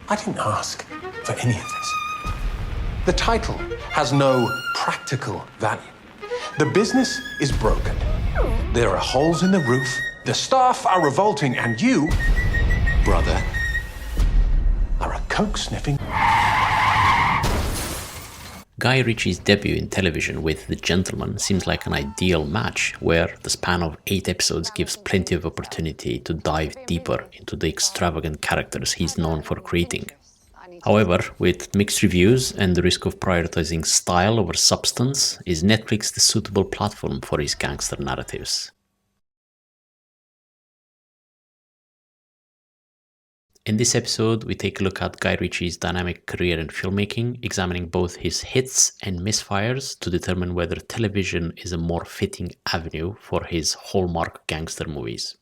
I didn't ask for any of this. The title has no practical value. The business is broken. There are holes in the roof, the staff are revolting, and you, brother, are a coke-sniffing... Guy Ritchie's debut in television with The Gentlemen seems like an ideal match, where the span of 8 episodes gives plenty of opportunity to dive deeper into the extravagant characters he's known for creating. However, with mixed reviews and the risk of prioritizing style over substance, is Netflix the suitable platform for his gangster narratives? In this episode, we take a look at Guy Ritchie's dynamic career in filmmaking, examining both his hits and misfires to determine whether television is a more fitting avenue for his hallmark gangster movies.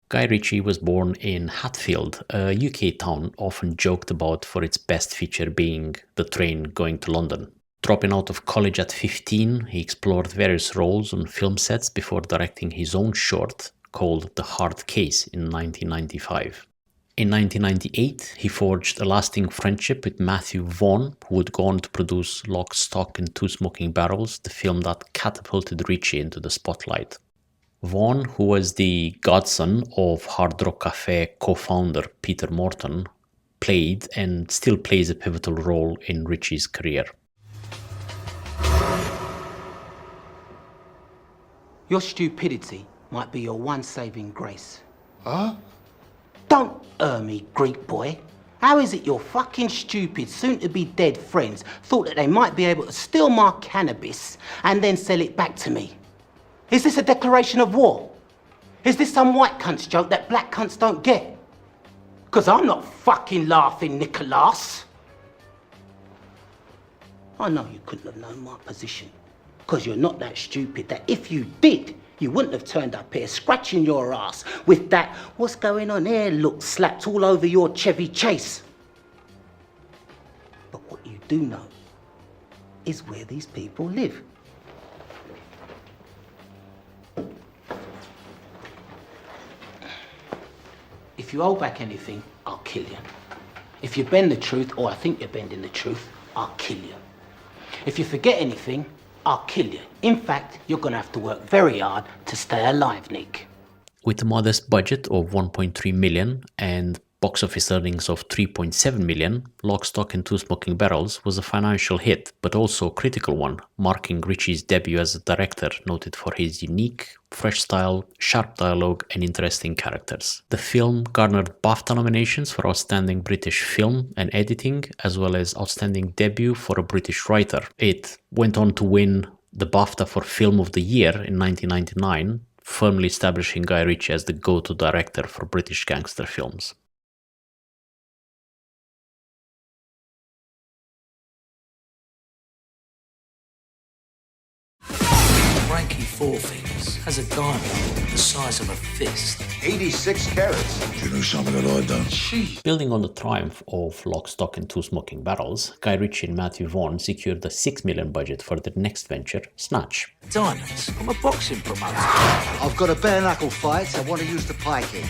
Guy Ritchie was born in Hatfield, a UK town often joked about for its best feature being the train going to London. Dropping out of college at 15, he explored various roles on film sets before directing his own short called The Hard Case in 1995. In 1998, he forged a lasting friendship with Matthew Vaughn, who would go on to produce Lock, Stock and Two Smoking Barrels, the film that catapulted Ritchie into the spotlight. Vaughn, who was the godson of Hard Rock Cafe co-founder Peter Morton, played and still plays a pivotal role in Ritchie's career. Your stupidity might be your one saving grace. Huh? Don't me, Greek boy. How is it your fucking stupid, soon-to-be-dead friends thought that they might be able to steal my cannabis and then sell it back to me? Is this a declaration of war? Is this some white cunt's joke that black cunts don't get? 'Cause I'm not fucking laughing, Nicholas. I know you couldn't have known my position, 'cause you're not that stupid that if you did, you wouldn't have turned up here scratching your ass with that "what's going on here" look slapped all over your Chevy Chase. But what you do know is where these people live. If you hold back anything, I'll kill you. If you bend the truth, or I think you're bending the truth, I'll kill you. If you forget anything, I'll kill you. In fact, you're gonna have to work very hard to stay alive, Nick. With a modest budget of 1.3 million and box office earnings of 3.7 million, Lock, Stock and Two Smoking Barrels was a financial hit, but also a critical one, marking Ritchie's debut as a director noted for his unique, fresh style, sharp dialogue and interesting characters. The film garnered BAFTA nominations for Outstanding British Film and Editing, as well as Outstanding Debut for a British Writer. It went on to win the BAFTA for Film of the Year in 1999, firmly establishing Guy Ritchie as the go-to director for British gangster films. Frankie Four Fingers has a diamond the size of a fist. 86 carats. Do you know something that I don't? Jeez. Building on the triumph of Lock, Stock and Two Smoking Barrels, Guy Ritchie and Matthew Vaughn secured a $6 million budget for their next venture, Snatch. Diamonds? I'm a boxing promoter. I've got a bare knuckle fight, so I want to use the pie kick.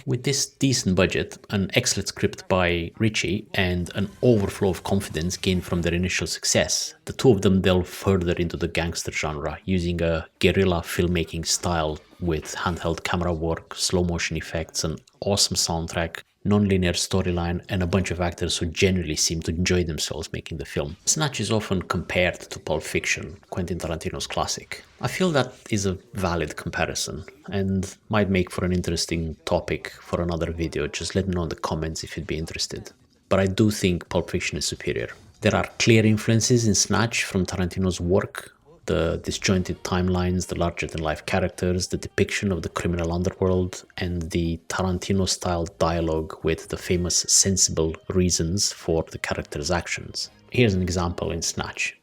With this decent budget, an excellent script by Ritchie, and an overflow of confidence gained from their initial success, the two of them delve further into the gangster genre, using a guerrilla filmmaking style with handheld camera work, slow motion effects, an awesome soundtrack, non-linear storyline, and a bunch of actors who genuinely seem to enjoy themselves making the film. Snatch is often compared to Pulp Fiction, Quentin Tarantino's classic. I feel that is a valid comparison, and might make for an interesting topic for another video. Just let me know in the comments if you'd be interested. But I do think Pulp Fiction is superior. There are clear influences in Snatch from Tarantino's work, the disjointed timelines, the larger-than-life characters, the depiction of the criminal underworld, and the Tarantino-style dialogue with the famous sensible reasons for the characters' actions. Here's an example in Snatch.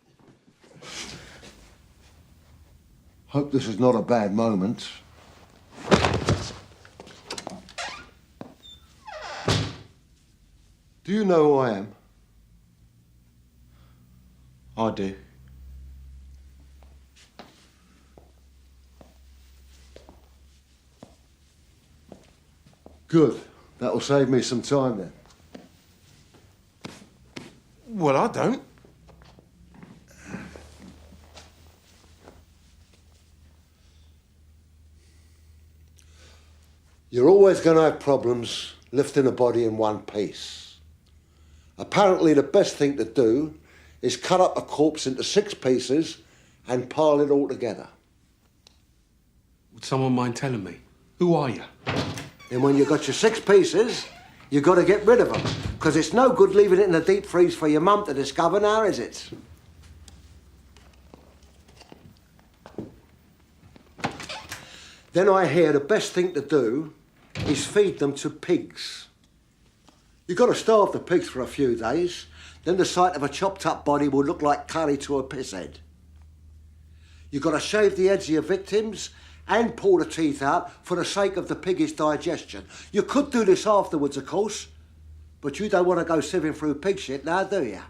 Hope this is not a bad moment. Do you know who I am? I do. Good. That'll save me some time then. Well, I don't. You're always going to have problems lifting a body in one piece. Apparently, the best thing to do is cut up a corpse into 6 pieces and pile it all together. Would someone mind telling me? Who are you? And when you've got your 6 pieces, you've got to get rid of them, because it's no good leaving it in the deep freeze for your mum to discover now, is it? Then I hear the best thing to do is feed them to pigs. You've got to starve the pigs for a few days, then the sight of a chopped up body will look like curry to a pisshead. You've got to shave the heads of your victims and pull the teeth out for the sake of the piggish digestion. You could do this afterwards, of course, but you don't want to go sieving through pig shit now, do you?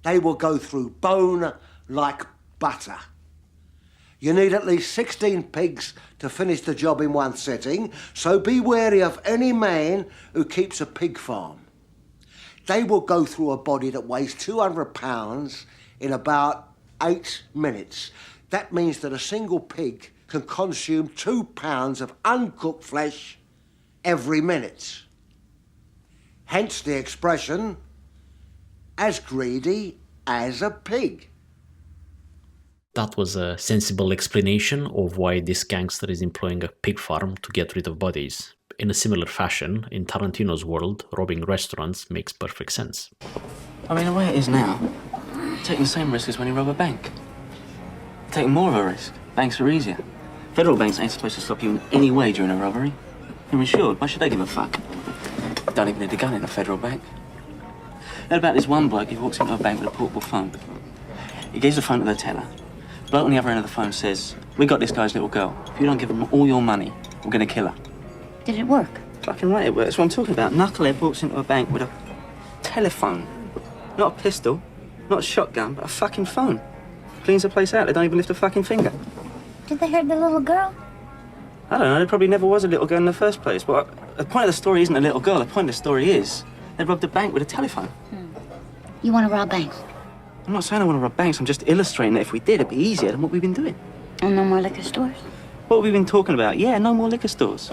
They will go through bone like butter. You need at least 16 pigs to finish the job in one sitting, so be wary of any man who keeps a pig farm. They will go through a body that weighs 200 pounds in about 8 minutes. That means that a single pig can consume 2 pounds of uncooked flesh every minute. Hence the expression, as greedy as a pig. That was a sensible explanation of why this gangster is employing a pig farm to get rid of bodies. In a similar fashion, in Tarantino's world, robbing restaurants makes perfect sense. I mean, the way it is now, taking the same risk as when you rob a bank. Taking more of a risk. Banks are easier. Federal banks ain't supposed to stop you in any way during a robbery. You're insured. Why should they give a fuck? Don't even need a gun in a federal bank. Heard about this one bloke who walks into a bank with a portable phone. He gives the phone to the teller. The bloke on the other end of the phone says, "We got this guy's little girl. If you don't give him all your money, we're gonna kill her." Did it work? Fucking right it works. That's what I'm talking about. Knucklehead walks into a bank with a telephone. Not a pistol, not a shotgun, but a fucking phone. Cleans the place out. They don't even lift a fucking finger. Did they hurt the little girl? I don't know. There probably never was a little girl in the first place. But the point of the story isn't a little girl. The point of the story is they robbed a bank with a telephone. You want to rob banks? I'm not saying I want to rob banks. I'm just illustrating that if we did, it'd be easier than what we've been doing. And no more liquor stores? What have we been talking about? Yeah, no more liquor stores.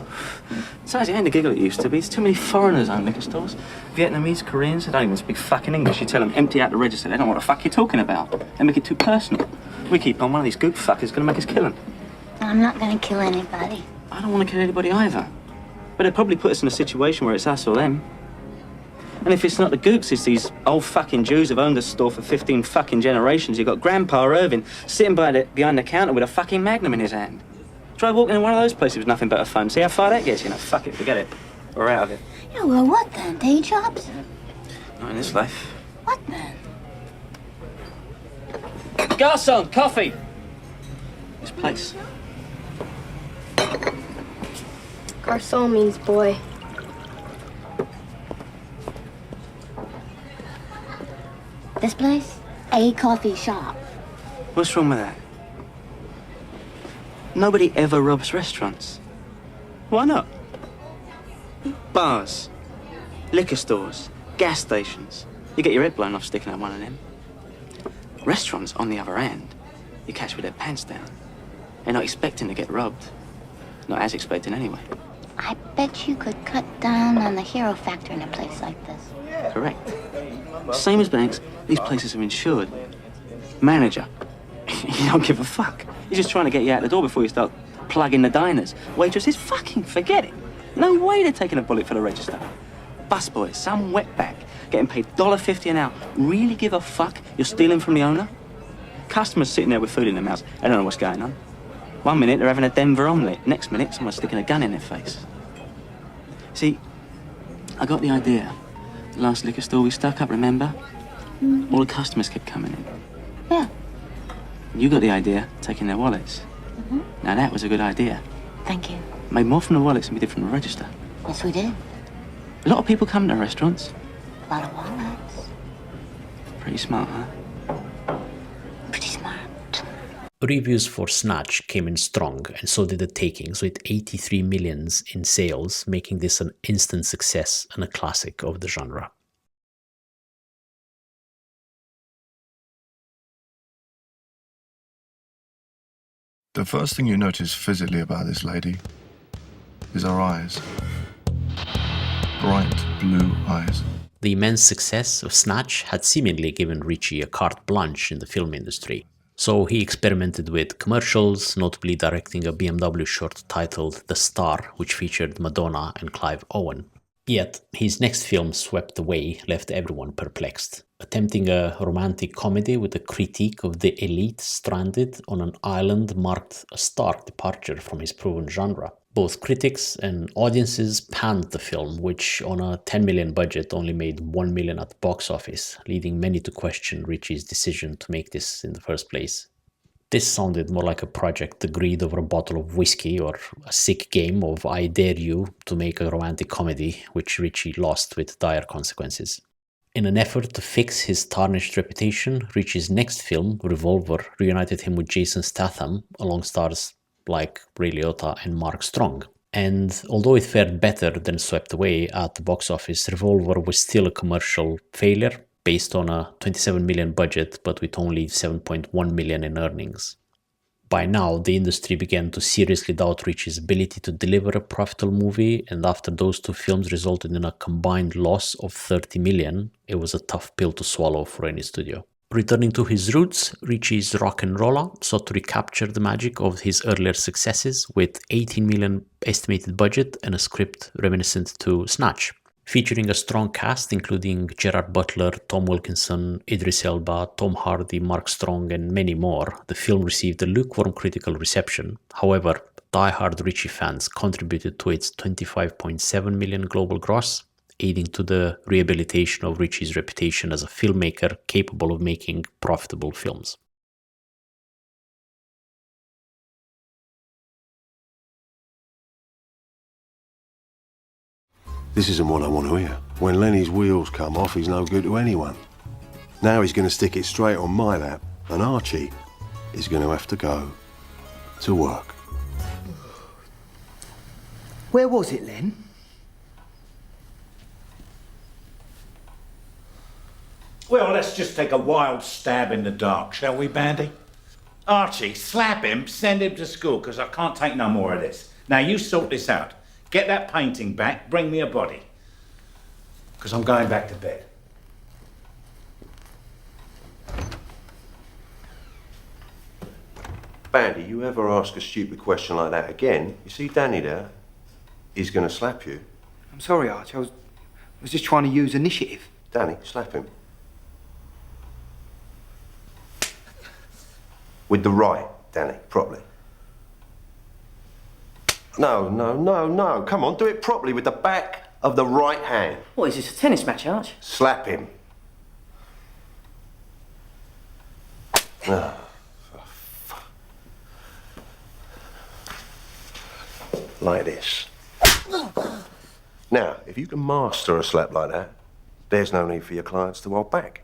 Besides, it ain't the giggle it used to be. There's too many foreigners own liquor stores. Vietnamese, Koreans, they don't even speak fucking English. You tell them, empty out the register. They don't know what the fuck you're talking about. They make it too personal. We keep on, one of these gook fuckers gonna make us kill them. I'm not going to kill anybody. I don't want to kill anybody either. But they'd probably put us in a situation where it's us or them. And if it's not the gooks, it's these old fucking Jews who've owned the store for 15 fucking generations. You've got Grandpa Irvin sitting behind the counter with a fucking Magnum in his hand. Try walking in one of those places with nothing but a phone. See how far that gets you. No, fuck it, forget it. We're out of it. Yeah, well, what then? Day jobs? Not in this life. What then? Garçon, coffee! This place. Garçon means boy. This place? A coffee shop. What's wrong with that? Nobody ever robs restaurants. Why not? Bars, liquor stores, gas stations. You get your head blown off sticking at one of them. Restaurants, on the other hand, you catch with their pants down. They're not expecting to get robbed. Not as expecting anyway. I bet you could cut down on the hero factor in a place like this. Correct. Same as banks, these places are insured. Manager, you don't give a fuck. He's just trying to get you out the door before you start plugging the diners. Waitresses, fucking forget it. No way they're taking a bullet for the register. Busboys, some wetback, getting paid $1.50 an hour. Really give a fuck you're stealing from the owner? Customers sitting there with food in their mouths. They don't know what's going on. One minute they're having a Denver omelette. Next minute someone's sticking a gun in their face. See, I got the idea. The last liquor store we stuck up, remember? All the customers kept coming in. Yeah. You got the idea, taking their wallets. Now that was a good idea. Thank you. Made more from the wallets than we did from the register. Yes, we did. A lot of people come to restaurants. A lot of wallets. Pretty smart, huh? Pretty smart. Reviews for Snatch came in strong, and so did the takings, with 83 million in sales, making this an instant success and a classic of the genre. The first thing you notice physically about this lady is her eyes. Bright blue eyes. The immense success of Snatch had seemingly given Ritchie a carte blanche in the film industry, so he experimented with commercials, notably directing a BMW short titled The Star, which featured Madonna and Clive Owen. Yet, his next film, Swept Away, left everyone perplexed. Attempting a romantic comedy with a critique of the elite stranded on an island marked a stark departure from his proven genre. Both critics and audiences panned the film, which on a 10 million budget only made 1 million at the box office, leading many to question Ritchie's decision to make this in the first place. This sounded more like a project agreed over a bottle of whiskey or a sick game of I dare you to make a romantic comedy, which Ritchie lost with dire consequences. In an effort to fix his tarnished reputation, Ritchie's next film, Revolver, reunited him with Jason Statham, along stars like Ray Liotta and Mark Strong. And although it fared better than Swept Away at the box office, Revolver was still a commercial failure, based on a 27 million budget but with only 7.1 million in earnings. By now, the industry began to seriously doubt Ritchie's ability to deliver a profitable movie, and after those two films resulted in a combined loss of 30 million, it was a tough pill to swallow for any studio. Returning to his roots, Ritchie's RocknRolla sought to recapture the magic of his earlier successes with 18 million estimated budget and a script reminiscent to Snatch. Featuring a strong cast including Gerard Butler, Tom Wilkinson, Idris Elba, Tom Hardy, Mark Strong and many more, the film received a lukewarm critical reception. However, die-hard Ritchie fans contributed to its 25.7 million global gross, aiding to the rehabilitation of Ritchie's reputation as a filmmaker capable of making profitable films. This isn't what I want to hear. When Lenny's wheels come off, he's no good to anyone. Now he's going to stick it straight on my lap, and Archie is going to have to go to work. Where was it, Len? Well, let's just take a wild stab in the dark, shall we, Bandy? Archie, slap him, send him to school, because I can't take no more of this. Now, you sort this out. Get that painting back, bring me a body. Because I'm going back to bed. Bandy, you ever ask a stupid question like that again, you see Danny there? He's going to slap you. I'm sorry, Arch. I was just trying to use initiative. Danny, slap him. With the right, Danny, properly. No. Come on, do it properly with the back of the right hand. What, is this a tennis match, Arch? Slap him. Like this. Now, if you can master a slap like that, there's no need for your clients to hold back.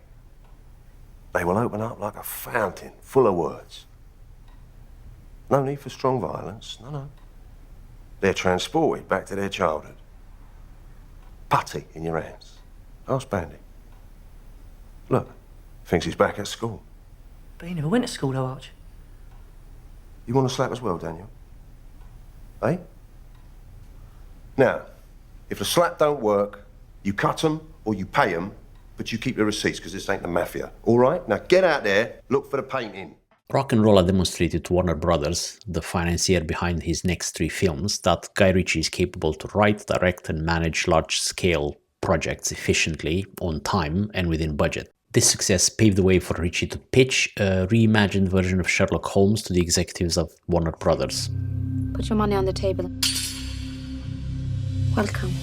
They will open up like a fountain full of words. No need for strong violence, no. They're transported back to their childhood. Putty in your hands. Ask Bandy. Look, thinks he's back at school. But he never went to school, though, Arch. You want to slap as well, Daniel? Eh? Now, if the slap don't work, you cut them or you pay them, but you keep the receipts, because this ain't the mafia. All right? Now get out there, look for the painting. RocknRolla demonstrated to Warner Brothers, the financier behind his next 3 films, that Guy Ritchie is capable to write, direct and manage large-scale projects efficiently, on time and within budget. This success paved the way for Ritchie to pitch a reimagined version of Sherlock Holmes to the executives of Warner Brothers. Put your money on the table. Welcome.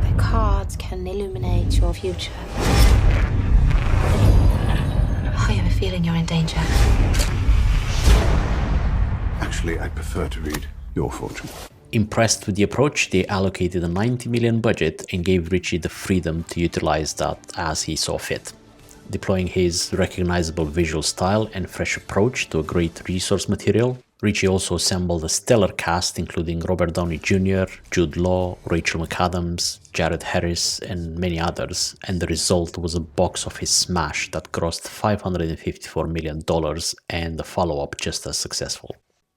The cards can illuminate your future. I have a feeling you're in danger. Actually, I prefer to read your fortune. Impressed with the approach, they allocated a 90 million budget and gave Ritchie the freedom to utilize that as he saw fit. Deploying his recognizable visual style and fresh approach to a great resource material, Ritchie also assembled a stellar cast including Robert Downey Jr., Jude Law, Rachel McAdams, Jared Harris, and many others, and the result was a box office smash that grossed $554 million and a follow-up just as successful.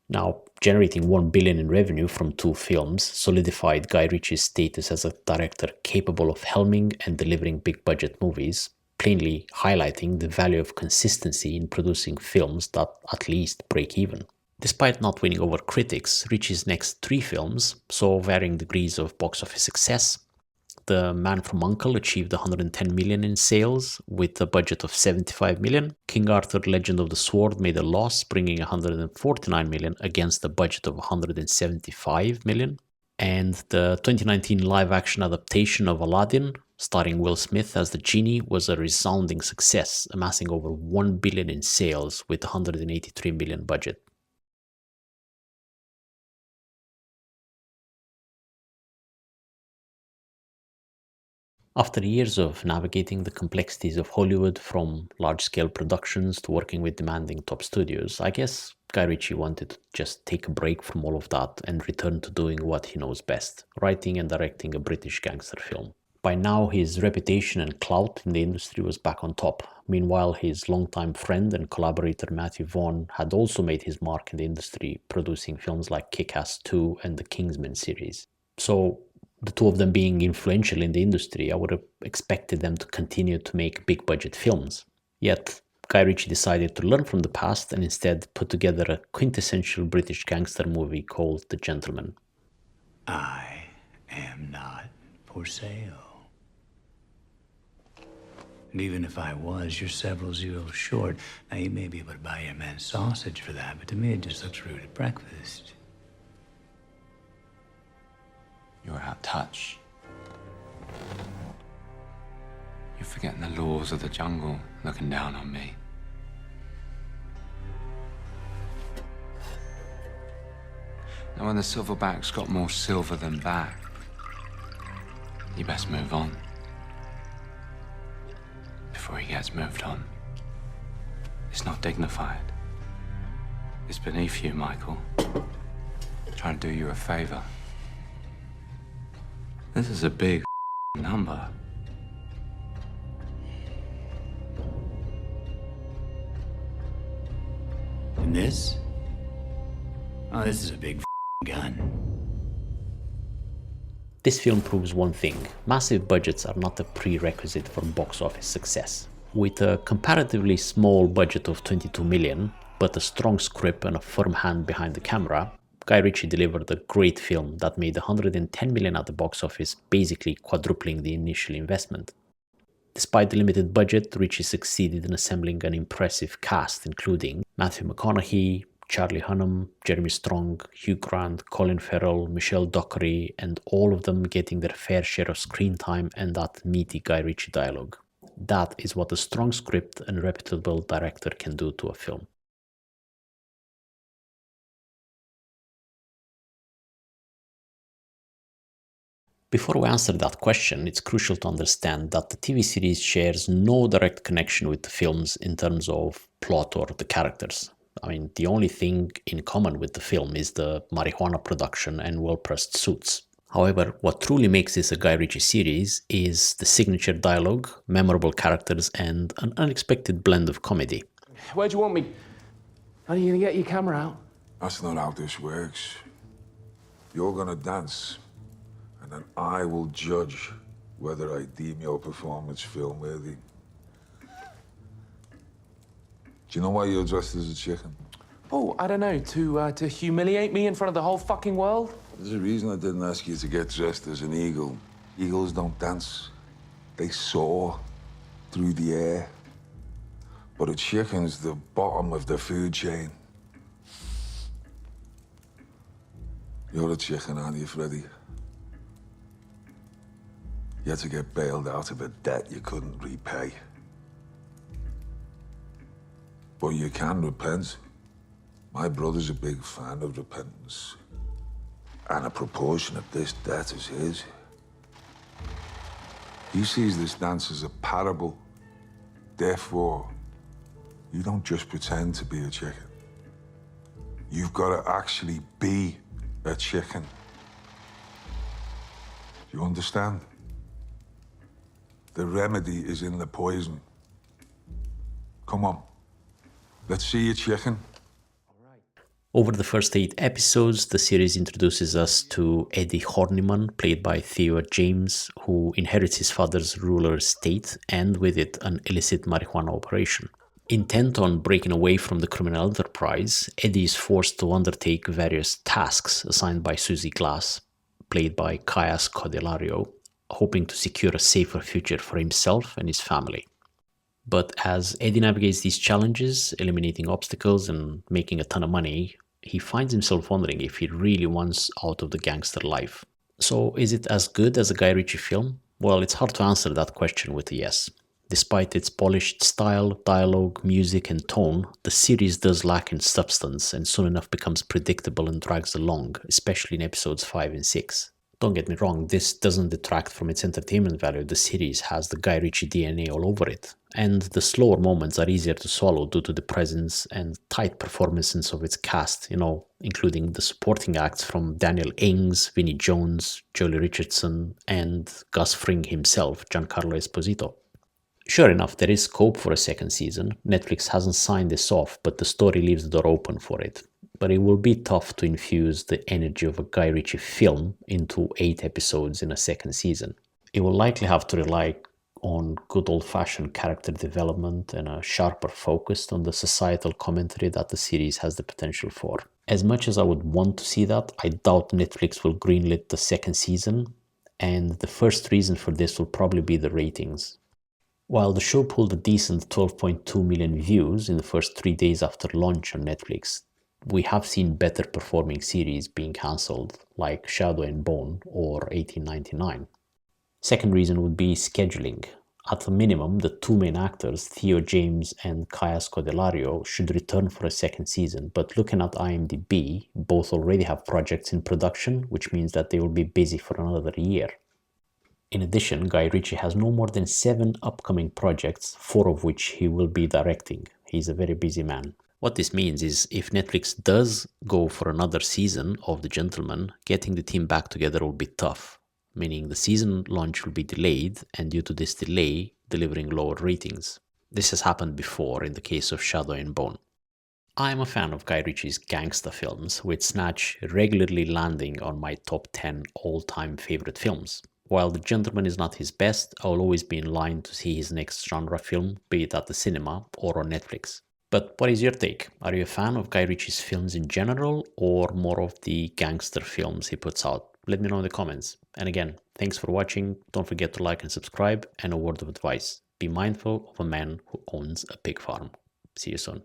Now, generating $1 billion in revenue from 2 films solidified Guy Ritchie's status as a director capable of helming and delivering big-budget movies, plainly highlighting the value of consistency in producing films that at least break even. Despite not winning over critics, Ritchie's next 3 films saw varying degrees of box office success. The Man from U.N.C.L.E. achieved $110 million in sales with a budget of $75 million. King Arthur Legend of the Sword made a loss, bringing $149 million against a budget of $175 million. And the 2019 live-action adaptation of Aladdin, starring Will Smith as the genie, was a resounding success, amassing over $1 billion in sales with a $183 million budget. After years of navigating the complexities of Hollywood, from large-scale productions to working with demanding top studios, I guess Guy Ritchie wanted to just take a break from all of that and return to doing what he knows best, writing and directing a British gangster film. By now, his reputation and clout in the industry was back on top. Meanwhile, his longtime friend and collaborator Matthew Vaughn had also made his mark in the industry, producing films like Kick-Ass 2 and the Kingsman series. So, the 2 of them being influential in the industry, I would have expected them to continue to make big-budget films. Yet, Guy Ritchie decided to learn from the past and instead put together a quintessential British gangster movie called *TheGentlemen*. I am not for sale. And even if I was, you're several zeros short. Now, you may be able to buy your man sausage for that, but to me it just looks rude at breakfast. You're out of touch. You're forgetting the laws of the jungle, looking down on me. Now, when the silverback's got more silver than back, you best move on before he gets moved on. It's not dignified. It's beneath you, Michael. Trying to do you a favor. This is a big number. And this? Oh, this is a big gun. This film proves one thing: massive budgets are not a prerequisite for box office success. With a comparatively small budget of $22 million, but a strong script and a firm hand behind the camera, Guy Ritchie delivered a great film that made $110 million at the box office, basically quadrupling the initial investment. Despite the limited budget, Ritchie succeeded in assembling an impressive cast, including Matthew McConaughey, Charlie Hunnam, Jeremy Strong, Hugh Grant, Colin Farrell, Michelle Dockery, and all of them getting their fair share of screen time and that meaty Guy Ritchie dialogue. That is what a strong script and reputable director can do to a film. Before we answer that question, it's crucial to understand that the TV series shares no direct connection with the films in terms of plot or the characters. I mean, the only thing in common with the film is the marijuana production and well-pressed suits. However, what truly makes this a Guy Ritchie series is the signature dialogue, memorable characters, and an unexpected blend of comedy. Where do you want me? Are you gonna get your camera out? That's not how this works. You're gonna dance, and then I will judge whether I deem your performance film-worthy. Do you know why you're dressed as a chicken? Oh, I don't know, to humiliate me in front of the whole fucking world? There's a reason I didn't ask you to get dressed as an eagle. Eagles don't dance. They soar through the air. But a chicken's the bottom of the food chain. You're a chicken, aren't you, Freddy? You had to get bailed out of a debt you couldn't repay. But you can repent. My brother's a big fan of repentance. And a proportion of this debt is his. He sees this dance as a parable. Therefore, you don't just pretend to be a chicken. You've got to actually be a chicken. Do you understand? The remedy is in the poison. Come on, let's see you, chicken. Over the first 8 episodes, the series introduces us to Eddie Horniman, played by Theo James, who inherits his father's rural estate and with it an illicit marijuana operation. Intent on breaking away from the criminal enterprise, Eddie is forced to undertake various tasks assigned by Susie Glass, played by Kaya Scodelario, hoping to secure a safer future for himself and his family. But as Eddie navigates these challenges, eliminating obstacles and making a ton of money, he finds himself wondering if he really wants out of the gangster life. So is it as good as a Guy Ritchie film? Well, it's hard to answer that question with a yes. Despite its polished style, dialogue, music and tone, the series does lack in substance and soon enough becomes predictable and drags along, especially in episodes 5 and 6. Don't get me wrong, this doesn't detract from its entertainment value. The series has the Guy Ritchie DNA all over it, and the slower moments are easier to swallow due to the presence and tight performances of its cast, including the supporting acts from Daniel Ings, Vinnie Jones, Jolie Richardson, and Gus Fring himself, Giancarlo Esposito. Sure enough, there is scope for a second season. Netflix hasn't signed this off, but the story leaves the door open for it. But it will be tough to infuse the energy of a Guy Ritchie film into 8 episodes in a second season. It will likely have to rely on good old-fashioned character development and a sharper focus on the societal commentary that the series has the potential for. As much as I would want to see that, I doubt Netflix will greenlit the second season, and the first reason for this will probably be the ratings. While the show pulled a decent 12.2 million views in the first 3 days after launch on Netflix, we have seen better performing series being cancelled, like Shadow and Bone or 1899. Second reason would be scheduling. At a minimum, the 2 main actors, Theo James and Kaya Scodelario, should return for a second season, but looking at IMDb, both already have projects in production, which means that they will be busy for another year. In addition, Guy Ritchie has no more than 7 upcoming projects, 4 of which he will be directing. He's a very busy man. What this means is if Netflix does go for another season of The Gentlemen, getting the team back together will be tough, meaning the season launch will be delayed and due to this delay, delivering lower ratings. This has happened before in the case of Shadow and Bone. I am a fan of Guy Ritchie's gangster films, with Snatch regularly landing on my top 10 all-time favorite films. While The Gentlemen is not his best, I will always be in line to see his next genre film, be it at the cinema or on Netflix. But what is your take? Are you a fan of Guy Ritchie's films in general or more of the gangster films he puts out? Let me know in the comments. And again, thanks for watching. Don't forget to like and subscribe. And a word of advice: be mindful of a man who owns a pig farm. See you soon.